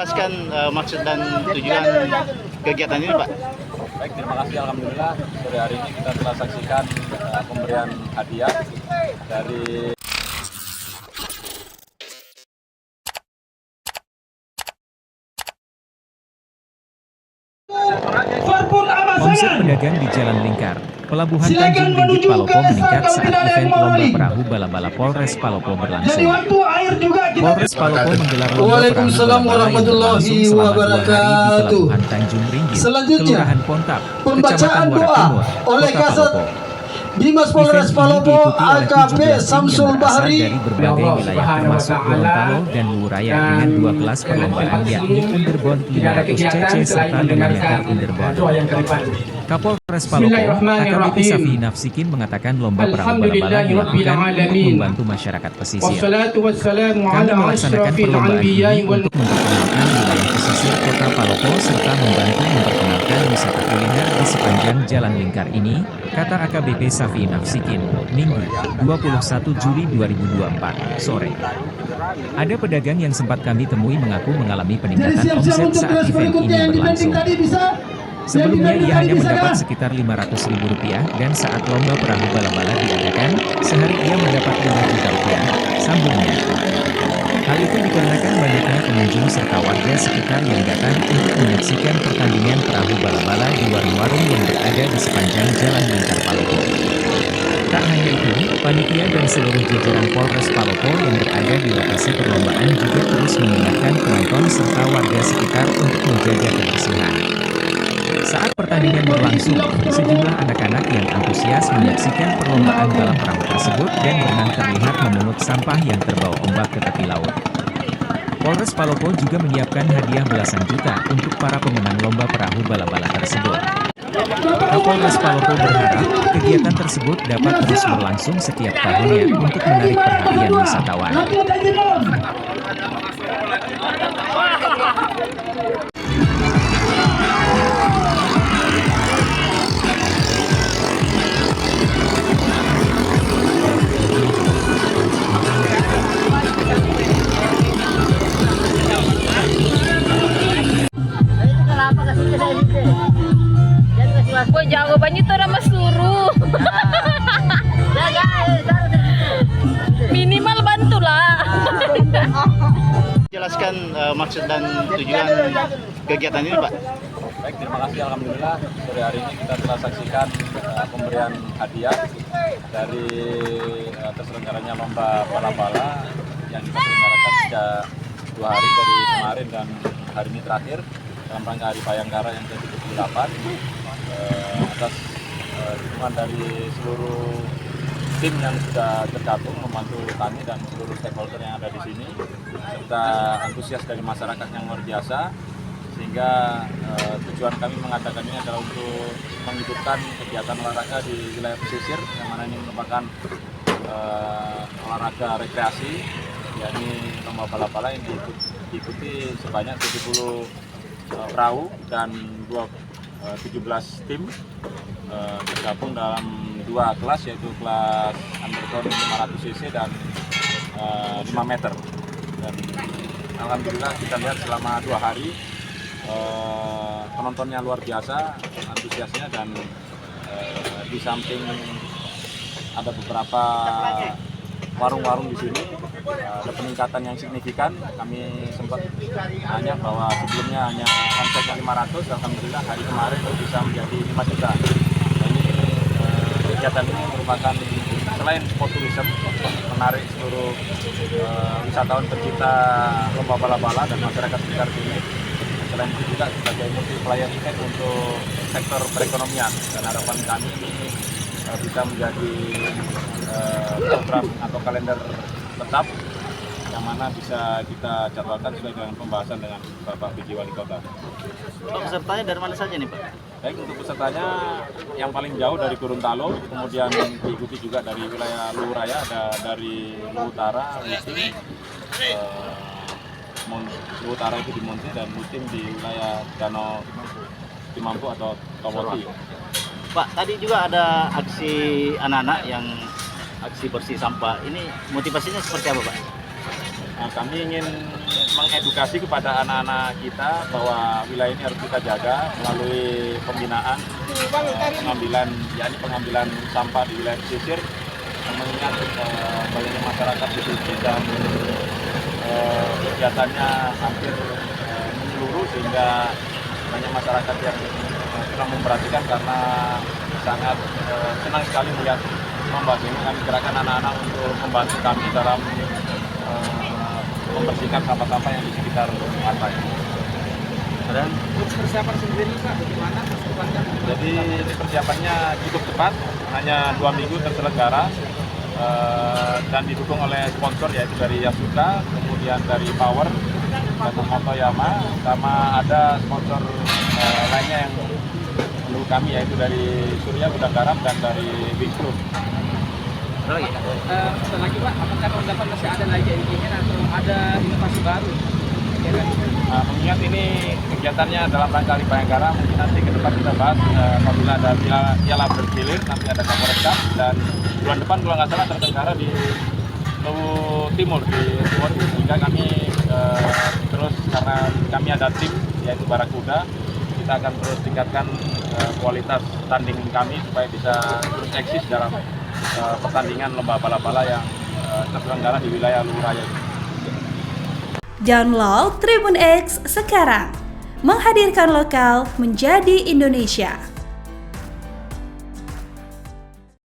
jelaskan maksud dan tujuan kegiatan ini, Pak. Baik, terima kasih. Alhamdulillah sore hari ini kita telah saksikan pemberian hadiah dari Omset pedagang di Jalan Lingkar, Pelabuhan Tanjung Ringgit Palopo meningkat saat event lomba perahu bala-bala Polres Palopo berlangsung. Polres Palopo menggelar lomba perahu bala-bala yang berlangsung selama 2 hari di Pelabuhan Tanjung Ringgit, Kelurahan Pontap, Kecamatan Muara Timur, Kota Palopo. Dimas Polres Palopo AKP Samsul Bahri dari berbagai wilayah termasuk Gorontalo dan Luhuraya dengan 2 kelas perlombaan yakni Underbond 500 cc serta 5 meter Underbond. Kapolres Palopo AKBP Safi Nafsikin mengatakan lomba perahu bala-bala dilakukan untuk membantu masyarakat pesisir. Kami melaksanakan perlombaan ini untuk memperkenalkan wilayah pesisir Kota Palopo serta membantu memperkenalkan wisata kuliner di sepanjang Jalan Lingkar ini, kata AKBP Safi Nafsikin, Minggu, 21 Juli 2024, sore. Ada pedagang yang sempat kami temui mengaku mengalami peningkatan omset saat event ini berlangsung. Sebelumnya ia hanya mendapat sekitar Rp500.000 dan saat lomba perahu bala-bala diadakan, sehari ia mendapat Rp5 juta, sambungnya. Hal itu dikarenakan banyaknya pengunjung serta warga sekitar yang datang untuk menyaksikan pertandingan perahu bala-bala di warung-warung yang berada di sepanjang Jalan Lingkar Palopo. Tak hanya itu, panitia dan seluruh jajaran Polres Palopo yang berada di lokasi perlombaan juga terus mengingatkan penonton serta warga sekitar untuk menjaga kebersihan. Saat pertandingan berlangsung, sejumlah anak-anak yang antusias menyaksikan perlombaan balap perahu tersebut dan berenang terlihat memungut sampah yang terbawa ombak ke tepi laut. Polres Palopo juga menyiapkan hadiah belasan juta untuk para pemenang lomba perahu bala-bala tersebut. Kapolres Palopo berharap kegiatan tersebut dapat terus berlangsung setiap tahunnya untuk menarik perhatian wisatawan. Boy, jawabannya tuh nama suruh. Minimal bantulah. Jelaskan maksud dan tujuan kegiatan ini, Pak. Baik, terima kasih. Alhamdulillah sore hari ini kita telah saksikan pemberian hadiah dari terselenggaranya lomba bala-bala yang kita selenggarakan sejak 2 hari dari kemarin dan hari ini terakhir dalam rangka Hari Bayangkara yang ke-78 atas dukungan dari seluruh tim yang sudah tergabung membantu kami dan seluruh stakeholder yang ada di sini serta antusias dari masyarakat yang luar biasa sehingga tujuan kami mengadakan ini adalah untuk menghidupkan kegiatan olahraga di wilayah pesisir yang mana ini merupakan olahraga rekreasi yakni lomba bala-bala yang diikuti sebanyak 70 perahu dan 17 tim tergabung dalam 2 kelas yaitu kelas Underbond 500 cc dan 5 meter. Dan alhamdulillah kita lihat selama 2 hari penontonnya luar biasa antusiasnya dan di samping ada beberapa warung-warung di sini ada peningkatan yang signifikan. Kami sempat tanya bahwa sebelumnya hanya omsetnya 500, alhamdulillah hari kemarin bisa menjadi 5 juta. Nah, ini kegiatan ini merupakan selain sport tourism menarik seluruh wisatawan pecinta lomba bala-bala dan masyarakat sekitar sini. Selain itu juga sebagai multiplier effect untuk sektor perekonomian dan harapan kami ini bisa menjadi program atau kalender tetap yang mana bisa kita jadwalkan sesuai dengan pembahasan dengan Bapak PJ Wali Kota. Untuk pesertanya dari mana saja nih, Pak? Baik, untuk pesertanya yang paling jauh dari Gorontalo, kemudian diikuti juga dari wilayah Luhuraya, ada dari Luhutara, Lutim, Luhutara itu di Monte dan Lutim di wilayah Danau Timampu atau Tawoti. Pak, tadi juga ada aksi anak-anak yang aksi bersih sampah. Ini motivasinya seperti apa, Pak? Nah, kami ingin mengedukasi kepada anak-anak kita bahwa wilayah ini harus kita jaga melalui pembinaan, pengambilan sampah di wilayah pesisir, mengingat banyaknya masyarakat di sini dan kegiatannya hampir menyeluruh sehingga banyak masyarakat yang sedang memperhatikan karena sangat senang sekali melihat membantu ini. Kami gerakan anak-anak untuk membantu kami dalam membersihkan sampah-sampah yang di sekitar pantai. Dan persiapan sendiri Pak, bagaimana persiapannya? Jadi persiapannya cukup cepat, hanya 2 minggu terselenggara dan didukung oleh sponsor yaitu dari Yasuda, kemudian dari Power, dan Motoyama, sama ada sponsor lainnya yang mendukung kami yaitu dari Surya Gudang Garam dan dari Big Group. Setelah lagi Pak, apakah tahun masih ada lagi ingin atau ada inovasi baru? Ya kan? Mengingat ini kegiatannya dalam rangka Hari Bayangkara, mungkin nanti ke depan kita bahas apabila ada piala bergilir, nanti ada Kapolres Cup, dan bulan depan kalau nggak salah terselenggara di Luwu Timur, di Timur, sehingga kami terus, karena kami ada tim yaitu Barakuda, kita akan terus tingkatkan kualitas tanding kami supaya bisa terus eksis dalam pertandingan lomba bala-bala yang terselenggara di wilayah Luwu Raya. Download Tribun X sekarang, menghadirkan lokal menjadi Indonesia.